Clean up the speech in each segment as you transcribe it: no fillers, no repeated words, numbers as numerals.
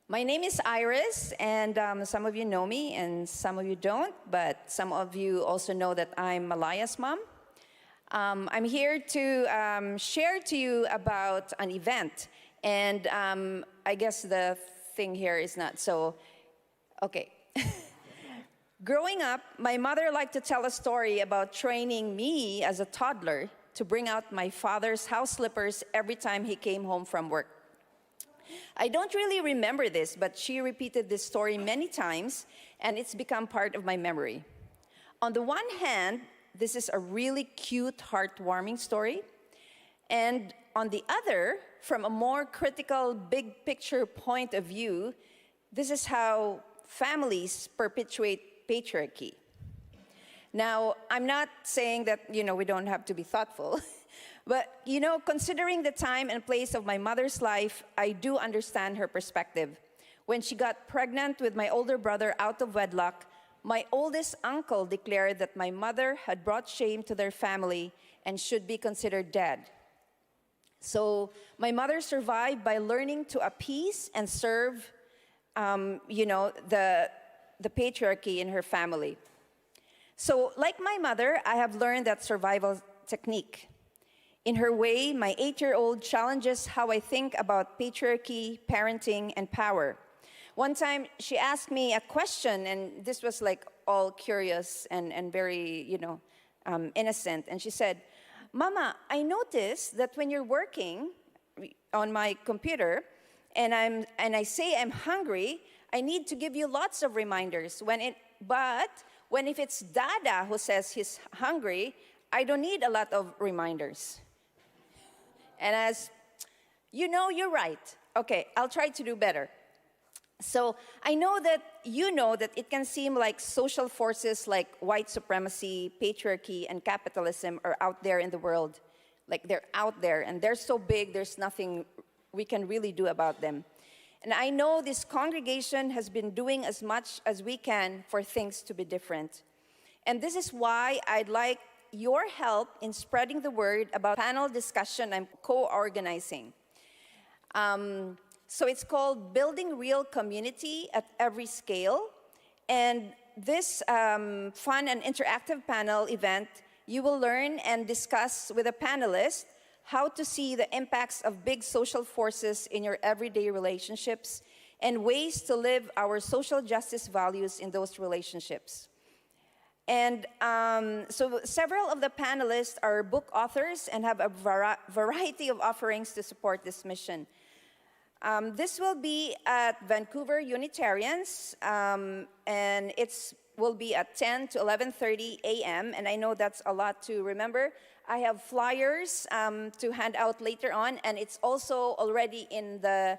My name is Iris, and some of you know me and some of you don't, but some of you also know that I'm Malaya's mom. I'm here to share to you about an event, and I guess the thing here is not so, okay. Growing up, my mother liked to tell a story about training me as a toddler to bring out my father's house slippers every time he came home from work. I don't really remember this, but she repeated this story many times, and it's become part of my memory. On the one hand, this is a really cute, heartwarming story. And on the other, from a more critical, big picture point of view, this is how families perpetuate patriarchy. Now, I'm not saying that, we don't have to be thoughtful. But, considering the time and place of my mother's life, I do understand her perspective. When she got pregnant with my older brother out of wedlock, my oldest uncle declared that my mother had brought shame to their family and should be considered dead. So my mother survived by learning to appease and serve, the patriarchy in her family. So like my mother, I have learned that survival technique. In her way, my 8-year-old challenges how I think about patriarchy, parenting, and power. One time, she asked me a question, and this was like all curious and very, innocent. And she said, "Mama, I noticed that when you're working on my computer, and I say I'm hungry, I need to give you lots of reminders. But if it's Dada who says he's hungry, I don't need a lot of reminders." And as you're right. Okay, I'll try to do better. So I know that it can seem like social forces like white supremacy, patriarchy, and capitalism are out there in the world. Like they're out there, and they're so big, there's nothing we can really do about them. And I know this congregation has been doing as much as we can for things to be different. And this is why I'd like your help in spreading the word about panel discussion I'm co-organizing. So it's called Building Real Community at Every Scale. And this fun and interactive panel event, you will learn and discuss with a panelist how to see the impacts of big social forces in your everyday relationships and ways to live our social justice values in those relationships. And so several of the panelists are book authors and have a variety of offerings to support this mission. This will be at Vancouver Unitarians, and it will be at 10 to 11:30 a.m., and I know that's a lot to remember. I have flyers to hand out later on, and it's also already in the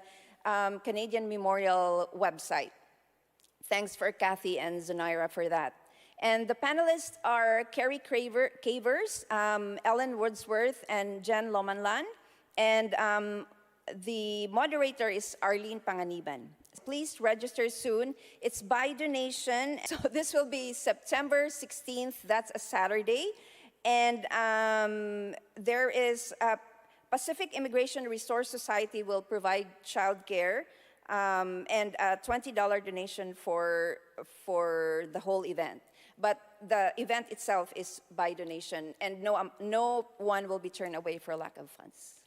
Canadian Memorial website. Thanks for Kathy and Zunaira for that. And the panelists are Carrie Cavers, Ellen Wordsworth, and Jen Lomanlan. And the moderator is Arlene Panganiban. Please register soon. It's by donation. So this will be September 16th. That's a Saturday. And there is Pacific Immigration Resource Society will provide childcare and a $20 donation for the whole event. But the event itself is by donation, and no one will be turned away for lack of funds.